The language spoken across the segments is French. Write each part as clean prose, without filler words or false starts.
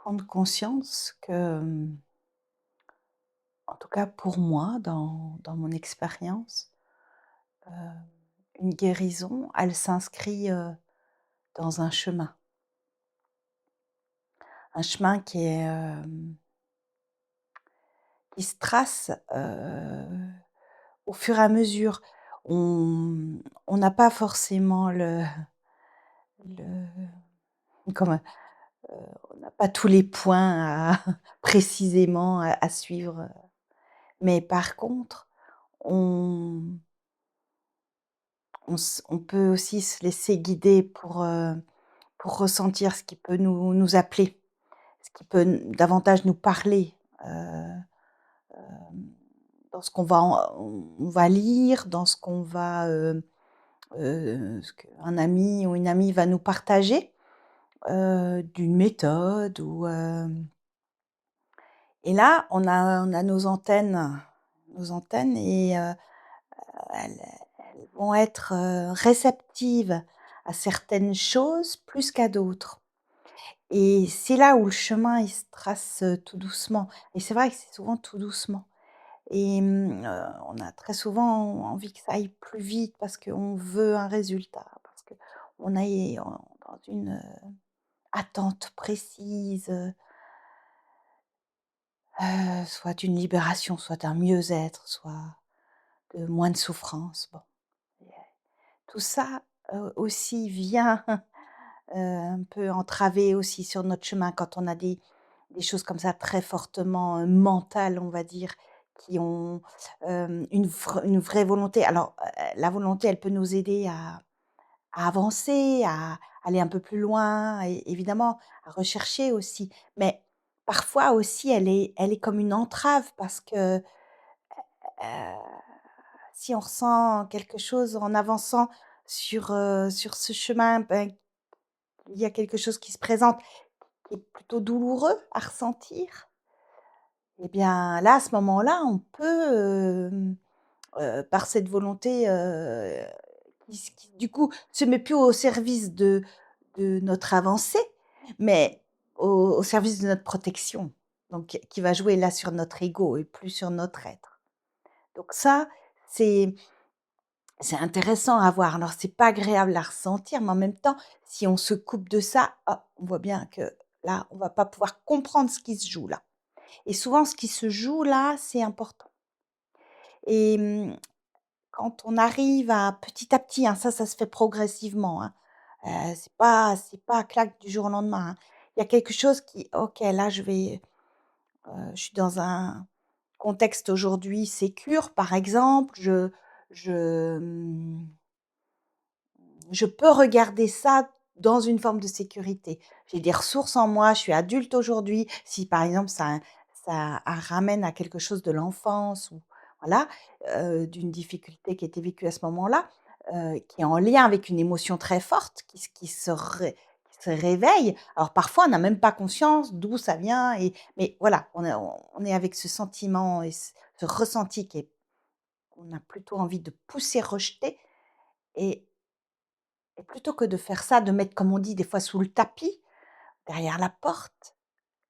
prendre conscience que, en tout cas pour moi, dans mon expérience, heu, une guérison, elle s'inscrit, dans un chemin. Un chemin qui se trace, au fur et à mesure. On n'a pas forcément le comment? Heu, on n'a pas tous les points à précisément à suivre, mais par contre, on on peut aussi se laisser guider pour ressentir ce qui peut nous appeler, ce qui peut davantage nous parler, hem, dans ce on va lire, dans ce qu'on va, ce qu'un ami ou une amie va nous partager, d'une méthode et là, on a nos antennes et elles vont être, réceptives à certaines choses plus qu'à d'autres. Et c'est là où le chemin, il se trace, tout doucement et c'est vrai que c'est souvent tout doucement et on a très souvent envie que ça aille plus vite parce qu'on veut un résultat, parce qu'on est dans une, attente précise, soit d'une libération, soit d'un mieux-être, soit de moins de souffrance. Bon, et tout ça, aussi vient un peu entravé aussi sur notre chemin quand on a des choses comme ça très fortement, mentales, on va dire, qui ont, une vraie volonté. Alors, la volonté, elle peut nous aider à avancer, à aller un peu plus loin et évidemment à rechercher aussi. Mais parfois aussi, elle est comme une entrave parce que, heu, si on ressent quelque chose en avançant sur ce chemin, ben, il y a quelque chose qui se présente qui est plutôt douloureux à ressentir, et bien là, à ce moment-là, on peut, par cette volonté, qui du coup se met plus au service de notre avancée, mais au service de notre protection, donc qui va jouer là sur notre ego et plus sur notre être. Donc ça, c'est c'est intéressant à voir. Alors c'est pas agréable à ressentir, mais en même temps, si on se coupe de ça, ah, on voit bien que là, on va pas pouvoir comprendre ce qui se joue là. Et souvent, ce qui se joue là, c'est important. Et quand on arrive à petit, hein, ça se fait progressivement, hein. C'est pas à claque du jour au lendemain, hein. Il y a quelque chose qui: «OK, là, je suis dans un contexte aujourd'hui sécure», par exemple. Je, je peux regarder ça dans une forme de sécurité. J'ai des ressources en moi, je suis adulte aujourd'hui. Si par exemple ça ramène à quelque chose de l'enfance ou voilà, d'une difficulté qui a été vécue à ce moment-là, qui est en lien avec une émotion très forte qui se réveille. Alors parfois on n'a même pas conscience d'où ça vient mais voilà, on est avec ce sentiment et ce ressenti qui est qu'on a plutôt envie de pousser, rejeter et et plutôt que de faire ça, de mettre, comme on dit des fois, sous le tapis, derrière la porte,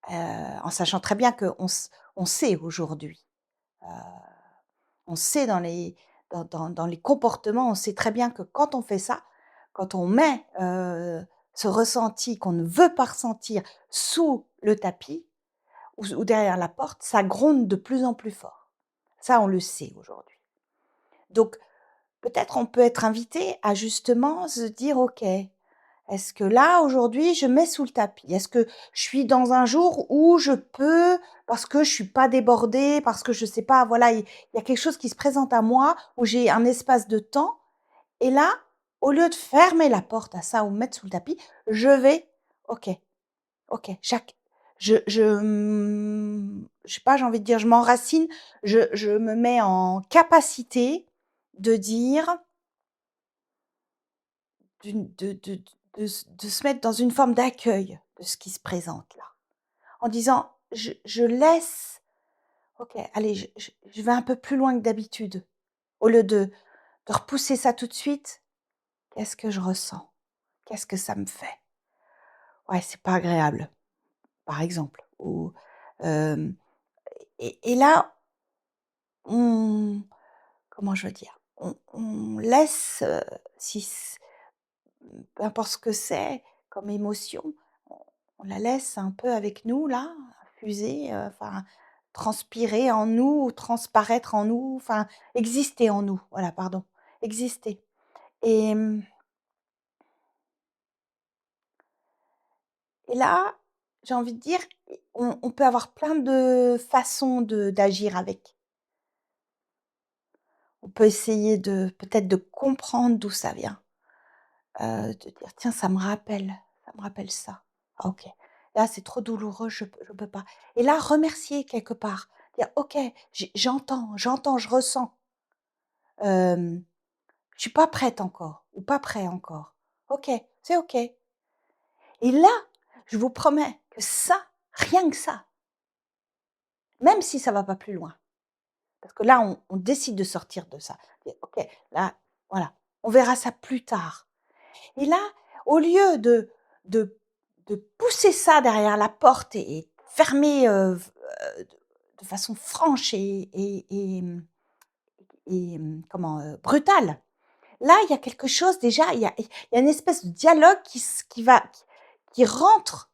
en sachant très bien on sait aujourd'hui, heu, on sait dans les comportements, on sait très bien que quand on fait ça, quand on met, ce ressenti qu'on ne veut pas ressentir sous le tapis ou derrière la porte, ça gronde de plus en plus fort. Ça, on le sait aujourd'hui. Donc peut-être on peut être invité à justement se dire: «OK, est-ce que là, aujourd'hui, je mets sous le tapis? Est-ce que je suis dans un jour où je peux, parce que je suis pas débordée, parce que je sais pas, voilà, il y a quelque chose qui se présente à moi, où j'ai un espace de temps et là, au lieu de fermer la porte à ça ou mettre sous le tapis, je vais OK, OK, je sais pas, j'ai envie de dire, je m'enracine, je me mets en capacité de dire d'une de se mettre dans une forme d'accueil de ce qui se présente là. En disant: «Je laisse, OK, allez, je vais un peu plus loin que d'habitude. Au lieu de repousser ça tout de suite, qu'est-ce que je ressens? Qu'est-ce que ça me fait? Ouais, c'est pas agréable. par exemple, ou hem et là, on comment je veux dire? On laisse, si c peu importe ce que c'est comme émotion, on on la laisse un peu avec nous là, infuser, enfin transpirer en nous, transparaître en nous, enfin exister en nous, voilà pardon, exister et et là, j'ai envie de dire, on peut avoir plein de façons d'agir avec. On peut essayer de peut-être de comprendre d'où ça vient, de dire: «Tiens, ça me rappelle ça. Ah OK, là, c'est trop douloureux, je peux pas» et là, remercier quelque part, dire: «OK, j'entends, je ressens, hem, je suis pas prête encore ou pas prêt encore. OK, c'est OK» et là, je vous promets que ça, rien que ça, même si ça va pas plus loin, parce que là, on décide de sortir de ça. Dire: «OK, là, voilà, on verra ça plus tard». Et là, au lieu de de pousser ça derrière la porte et fermer, de façon franche comment, brutale, là, il y a quelque chose déjà, il y a une espèce de dialogue qui rentre,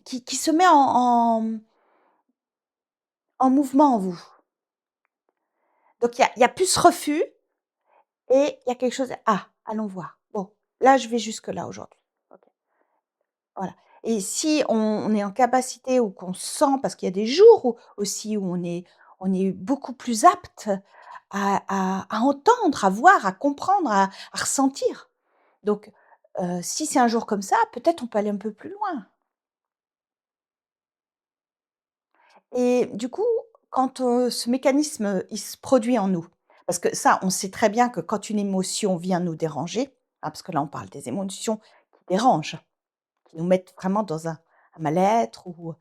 qui se met en mouvement en vous. Donc il y a plus ce refus et il y a quelque chose: «Ah, allons voir. Bon, là, je vais jusque-là aujourd'hui. OK». Voilà et si on est en capacité ou qu'on sent parce qu'il y a des jours où aussi où on est beaucoup plus apte à entendre, à voir, à comprendre, à ressentir. Donc si c'est un jour comme ça, peut-être on peut aller un peu plus loin et du coup, quand, ce mécanisme, il se produit en nous, parce que ça, on sait très bien que quand une émotion vient nous déranger, hein, parce que là, on parle des émotions qui dérangent, qui nous mettent vraiment dans un mal-être heu,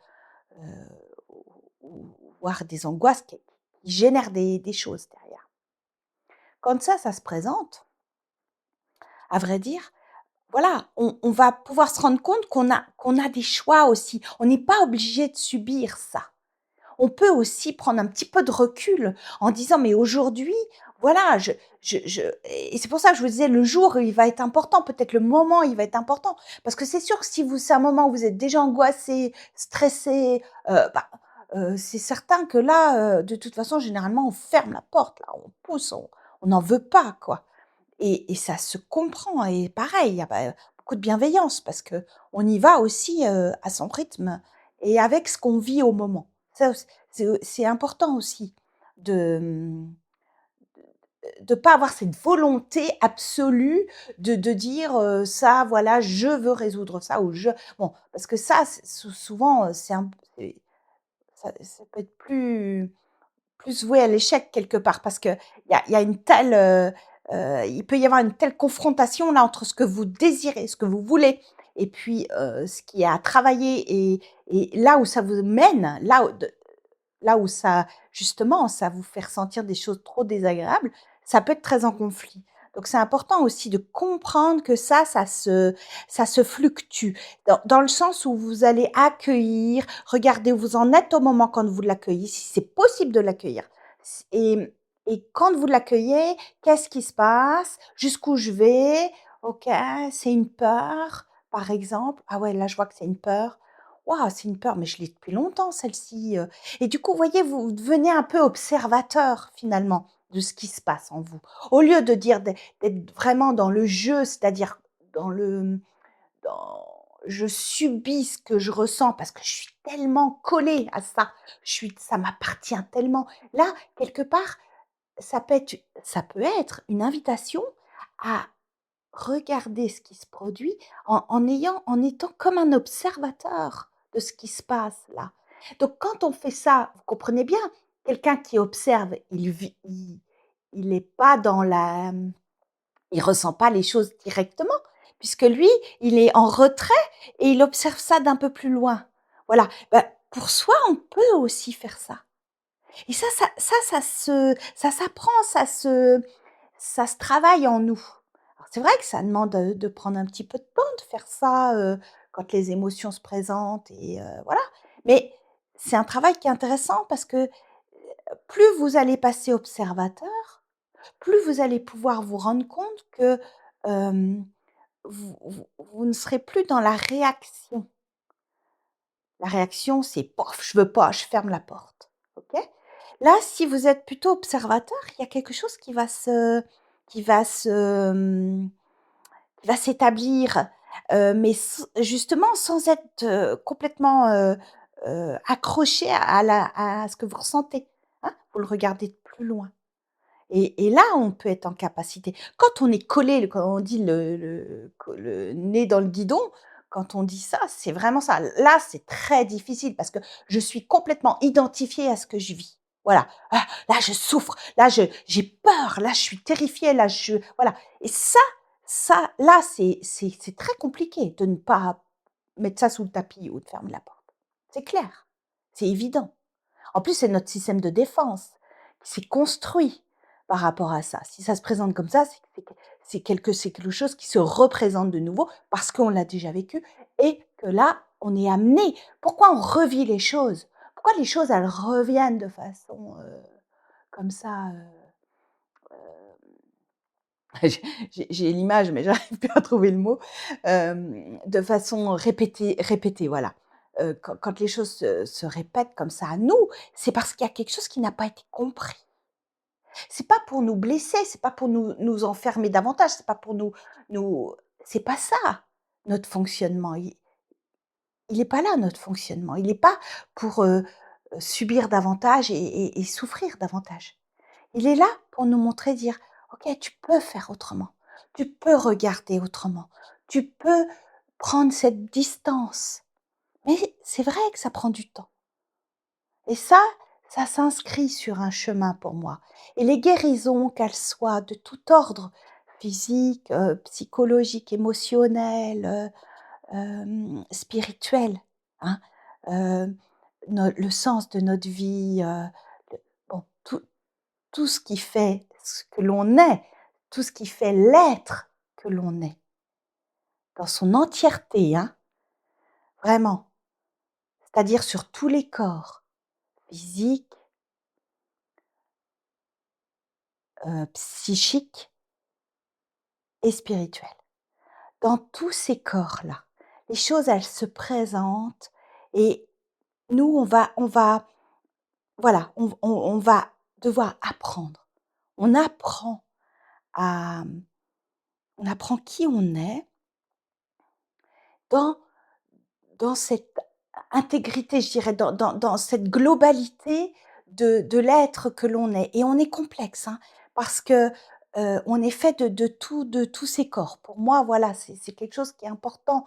ou voire des angoisses qui génèrent des choses derrière. Quand ça se présente, à vrai dire, voilà, on va pouvoir se rendre compte qu'on a des choix aussi. On n'est pas obligé de subir ça. On peut aussi prendre un petit peu de recul en disant: «Mais aujourd'hui, voilà, je» et c'est pour ça que je vous disais le jour, il va être important, peut-être le moment, il va être important. Parce que c'est sûr que si vous c'est un moment où vous êtes déjà angoissé, stressé, bah, c'est certain que là, de toute façon, généralement, on ferme la porte, là, on pousse, on n'en veut pas, quoi et ça se comprend et pareil, il y a pas beaucoup de bienveillance parce que on y va aussi, à son rythme et avec ce qu'on vit au moment. Ça auss c'est important aussi de, de pas avoir cette volonté absolue de dire, «Ça, voilà, je veux résoudre ça» ou «je» bon, parce que ça, c'est souvent, c'est ça peut être plus voué à l'échec quelque part parce il y a une telle, il peut y avoir une telle confrontation là entre ce que vous désirez, ce que vous voulez et puis, ce qui est à travailler et là où ça vous mène, là où ça justement, ça vous fait ressentir des choses trop désagréables, ça peut être très en conflit. Donc c'est important aussi de comprendre que ça se fluctue dans le sens où vous allez accueillir, regarder où vous en êtes au moment quand vous l'accueillez, si c'est possible de l'accueillir. S et quand vous l'accueillez, qu'est-ce qui se passe? Jusqu'où je vais? OK, c'est une peur, par exemple. Ah ouais, là, je vois que c'est une peur. Waouh, c'est une peur, mais je l'ai depuis longtemps celle-ci, et du coup, vous voyez, vous devenez un peu observateur finalement de ce qui se passe en vous. Au lieu de dire d'être vraiment dans le jeu, c'est-à-dire dans le dans je subis ce que je ressens parce que je suis tellement collée à ça, ça m'appartient tellement. Là, quelque part, ça peut être une invitation à regarder ce qui se produit en étant comme un observateur de ce qui se passe là. Donc quand on fait ça, vous comprenez bien, quelqu'un qui observe, il est pas dans la il ressent pas les choses directement puisque lui, il est en retrait et il observe ça d'un peu plus loin. Voilà, bah, pour soi, on peut aussi faire ça et ça s'apprend, ça se travaille en nous. Alors c'est vrai que ça demande, de prendre un petit peu de temps de faire ça, quand les émotions se présentent et voilà. Mais c'est un travail qui est intéressant parce que plus vous allez passer observateur, plus vous allez pouvoir vous rendre compte que, hem, vous ne serez plus dans la réaction. La réaction, c'est: «Pof, je veux pas, je ferme la porte». OK? Là, si vous êtes plutôt observateur, il y a quelque chose qui va se, mmh, qui va s'établir, mais justement sans être, complètement, accroché à ce que vous ressentez, hein. Vous le regardez de plus loin. Et là, on peut être en capacité. Quand on est collé, quand on dit le nez dans le guidon, quand on dit ça, c'est vraiment ça. Là, c'est très difficile parce que je suis complètement identifiée à ce que je vis. Voilà. Ah, là, je souffre, là, j'ai peur, là, je suis terrifiée, là, voilà. Et ça, là, c'est très compliqué de ne pas mettre ça sous le tapis ou de fermer la porte. C'est clair, c'est évident. En plus, c'est notre système de défense qui s'est construit par rapport à ça. Si ça se présente comme ça, c'est quelque chose qui se représente de nouveau parce qu'on l'a déjà vécu et que là, on est amené. Pourquoi on revit les choses? Pourquoi les choses, elles reviennent de façon, comme ça, j'ai l'image, mais j'arrive plus à trouver le mot, de façon répétée, voilà. Quand les choses se répètent comme ça à nous, c'est parce qu'il y a quelque chose qui n'a pas été compris. C'est pas pour nous blesser, c'est pas pour nous enfermer davantage, c'est pas pour nous c'est pas ça, notre fonctionnement. Il est pas là notre fonctionnement. Il est pas pour, subir davantage et souffrir davantage. Il est là pour nous montrer, dire: «OK, tu peux faire autrement. Tu peux regarder autrement. Tu peux prendre cette distance». Mais c'est vrai que ça prend du temps et ça s'inscrit sur un chemin pour moi et les guérisons, qu'elles soient de tout ordre, physique, psychologique, émotionnel, spirituel, hein, heu, le sens de notre vie, le bon, tout ce qui fait ce que l'on est, tout ce qui fait l'être que l'on est, dans son entièreté, hein, vraiment. C'est-à-dire sur tous les corps, physique, psychique et spirituel. Dans tous ces corps-là, les choses, elles se présentent et nous, on va voilà, on va devoir apprendre. On apprend à on apprend qui on est dans cette intégrité, je dirais, dans cette globalité de l'être que l'on est et on est complexe, hein, parce que, on est fait de tous ces corps. Pour moi, voilà, c'est quelque chose qui est important,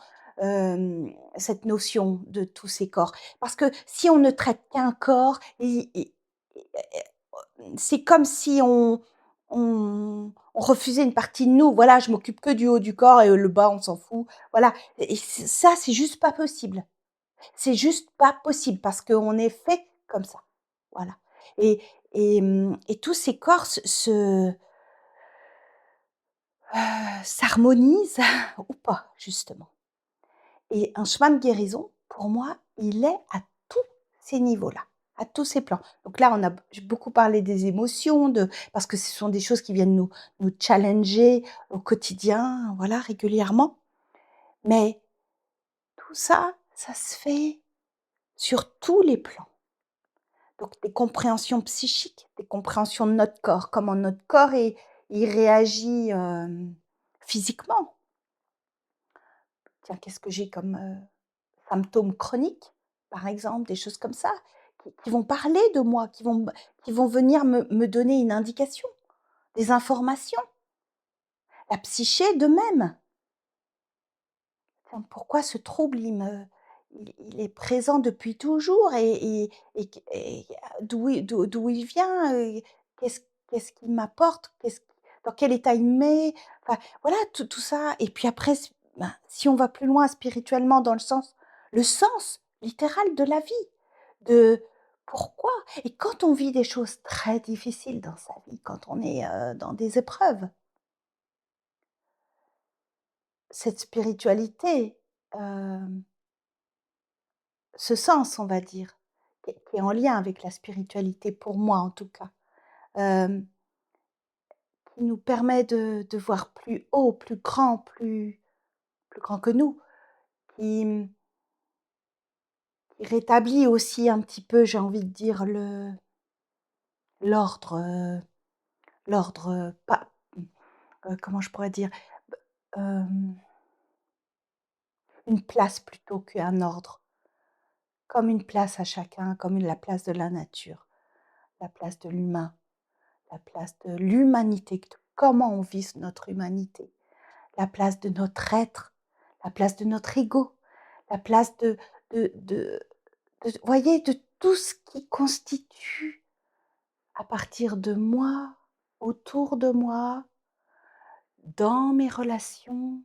cette notion de tous ces corps. Parce que si on ne traite qu'un corps, c'est comme si on refusait une partie de nous. Voilà, je m'occupe que du haut du corps et le bas, on s'en fout. Voilà et ça, c'est juste pas possible. C'est juste pas possible parce qu'on est fait comme ça. Voilà et tous ces corps s'harmonisent ou pas, justement et un chemin de guérison, pour moi, il est à tous ces niveaux-là, à tous ces plans. Donc là, j'ai beaucoup parlé des émotions, parce que ce sont des choses qui viennent nous challenger au quotidien, voilà, régulièrement. Mais tout ça, ça se fait sur tous les plans. Donc des compréhensions psychiques, des compréhensions de notre corps, comment notre corps il réagit, physiquement. Tiens, qu'est-ce que j'ai comme, symptômes chroniques, par exemple, des choses comme ça, qui vont parler de moi, qui vont venir me donner une indication, des informations. La psyché de même. Tiens, pourquoi ce trouble, il est présent depuis toujours et d'où il vient, qu'est-ce qu'est-ce qu'il m'apporte? Dans quel état il me met? Enfin, voilà, tout ça et puis après ben, si on va plus loin spirituellement dans le sens littéral de la vie, de pourquoi? Et quand on vit des choses très difficiles dans sa vie, quand on est, dans des épreuves, cette spiritualité, hem, ce sens, on va dire, qui est en lien avec la spiritualité pour moi en tout cas, hem, qui nous permet de voir plus haut, plus grand que nous, qui, qui rétablit aussi un petit peu, j'ai envie de dire, l'ordre, pas, comment je pourrais dire? Hem, une place plutôt qu'un ordre, comme une place à chacun, comme la place de la nature, la place de l'humain, la place de l'humanité, comment on vit notre humanité, la place de notre être, la place de notre ego, la place de de voyez, de tout ce qui constitue à partir de moi, autour de moi, dans mes relations,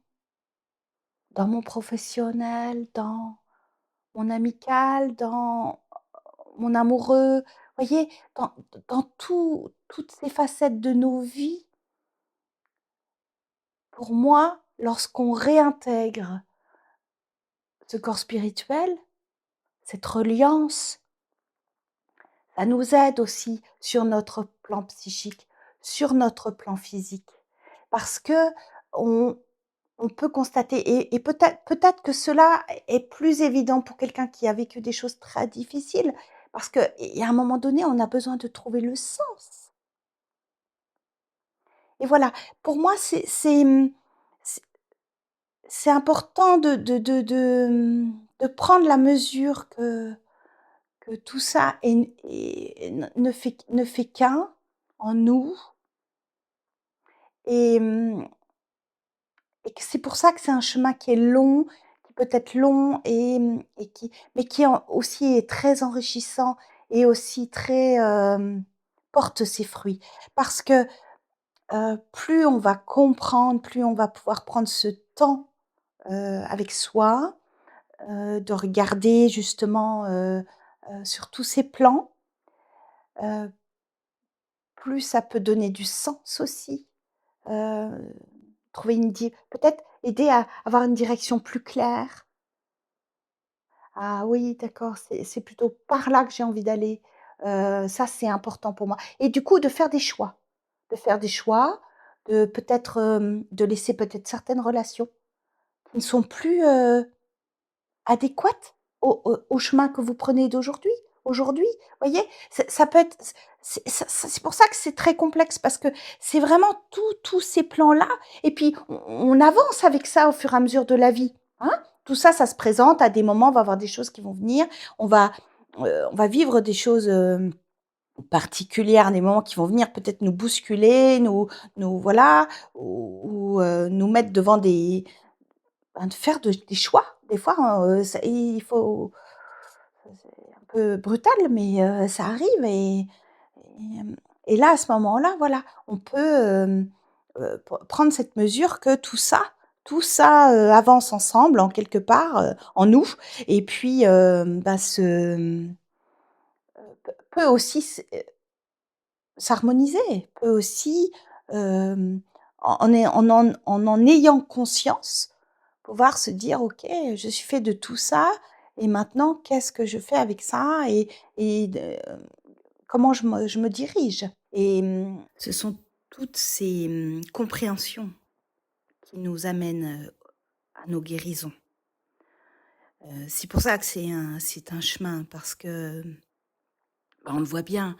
dans mon professionnel, dans mon amical, dans mon amoureux, voyez, dans toutes ces facettes de nos vies, pour moi, lorsqu'on réintègre ce corps spirituel, cette reliance, ça nous aide aussi sur notre plan psychique, sur notre plan physique. Parce qu'on on peut constater et peut-être que cela est plus évident pour quelqu'un qui a vécu des choses très difficiles, parce qu'il y a un moment donné, on a besoin de trouver le sens. Et voilà, pour moi, c'est c'est important de prendre la mesure que tout ça ne fait qu'un en nous et et que c'est pour ça que c'est un chemin qui est long, qui peut être long et qui mais qui en aussi est très enrichissant et aussi très, porte ses fruits. Parce que, plus on va comprendre, plus on va pouvoir prendre ce temps, avec soi, de regarder justement, sur tous ces plans, heu, plus ça peut donner du sens aussi, heu, trouver une di peut-être aider à avoir une direction plus claire. Ah oui, d'accord, c'est plutôt par là que j'ai envie d'aller. Ça, c'est important pour moi et du coup, de faire des choix. De faire des choix, de peut-être, de laisser peut-être certaines relations qui ne sont plus, adéquates au chemin que vous prenez aujourd'hui, voyez? Ça peut être c'est pour ça que c'est très complexe parce que c'est vraiment tous ces plans-là et puis on avance avec ça au fur et à mesure de la vie, hein? Tout ça, ça se présente à des moments, on va avoir des choses qui vont venir, on va vivre des choses, particulières, des moments qui vont venir peut-être nous bousculer, nous voilà, nous mettre devant de faire des choix. Des fois, ça il faut c'est un peu brutal, mais ça arrive et là, à ce moment-là, voilà, on peut, prendre cette mesure que tout ça, avance ensemble en quelque part, en nous et puis, bah, peut aussi s'harmoniser, peut aussi, hem, en ayant conscience, pouvoir se dire: «OK, je suis fait de tout ça et maintenant qu'est-ce que je fais avec ça et comment je me dirige?» et ce sont toutes ces, compréhensions qui nous amènent, à nos guérisons. C'est pour ça que c'est un chemin parce que, bah, on voit bien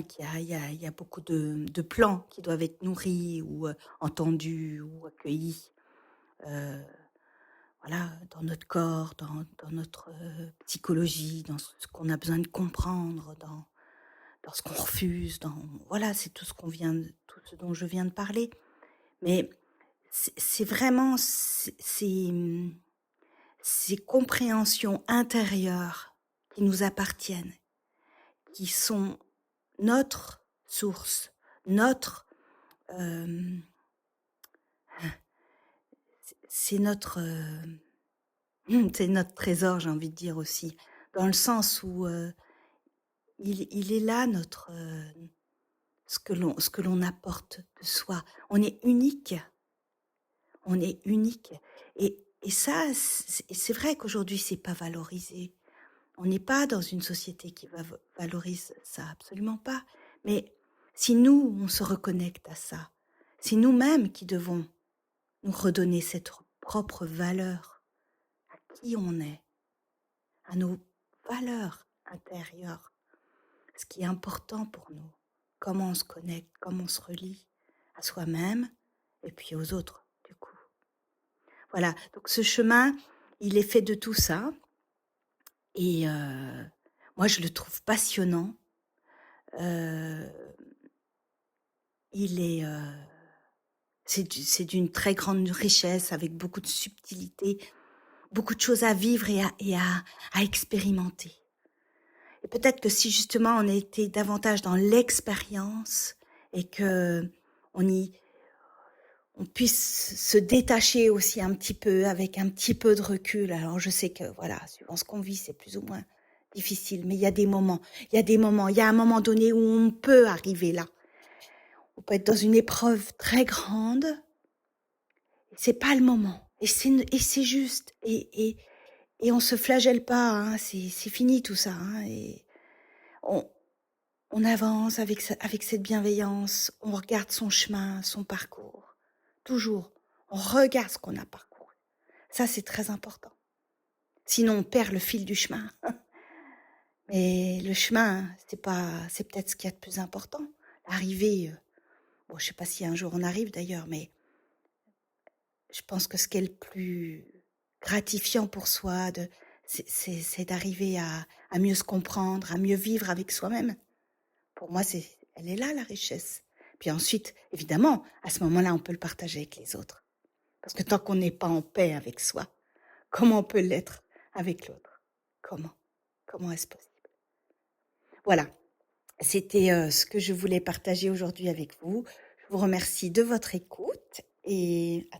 qu'il y a beaucoup de plans qui doivent être nourris ou, entendus ou accueillis, heu, voilà, dans notre corps, dans notre, psychologie, dans ce qu'on a besoin de comprendre, dans ce qu'on refuse, dans voilà, c'est tout ce qu'on vient de tout ce dont je viens de parler. Mais c'est vraiment ces compréhensions intérieures qui nous appartiennent, qui sont notre source, notre, hem, c'est notre, c'est notre trésor, j'ai envie de dire aussi, dans le sens où, il est là notre, ce que l'on apporte de soi. On est unique et et ça, c'est vrai qu'aujourd'hui, c'est pas valorisé. On n'est pas dans une société qui valorise ça, absolument pas. Mais si nous, on se reconnecte à ça, c'est nous-mêmes qui devons nous redonner cette propre valeur à qui on est, à nos valeurs intérieures, ce qui est important pour nous, comment on se connecte, comment on se relie à soi-même et puis aux autres, du coup. Voilà, donc ce chemin, il est fait de tout ça et moi, je le trouve passionnant. Heu, il est, c'est d'une très grande richesse avec beaucoup de subtilité, beaucoup de choses à vivre et à expérimenter. Et peut-être que si justement on était davantage dans l'expérience et que on y on puisse se détacher aussi un petit peu avec un petit peu de recul. Alors je sais que voilà, suivant ce qu'on vit, c'est plus ou moins difficile, mais il y a des moments, il y a un moment donné où on peut arriver là. On peut être dans une épreuve très grande, et c'est pas le moment. Et c'est juste. Et on se flagelle pas, hein, c'est fini tout ça, hein, et on, on avance avec cette bienveillance, on regarde son chemin, son parcours. Toujours. On regarde ce qu'on a parcouru. Ça, c'est très important. Sinon, on perd le fil du chemin. Mais le chemin, c'est peut-être ce qu'il y a de plus important. L'arrivée, bon, je sais pas si un jour on arrive d'ailleurs, mais je pense que ce qui est le plus gratifiant pour soi, c'est d'arriver à mieux se comprendre, à mieux vivre avec soi-même. Pour moi, elle est là, la richesse. Puis ensuite, évidemment, à ce moment-là, on peut le partager avec les autres. Parce que tant qu'on n'est pas en paix avec soi, comment on peut l'être avec l'autre? Comment? Comment est-ce possible? Voilà, c'était ce que je voulais partager aujourd'hui avec vous. Je vous remercie de votre écoute et à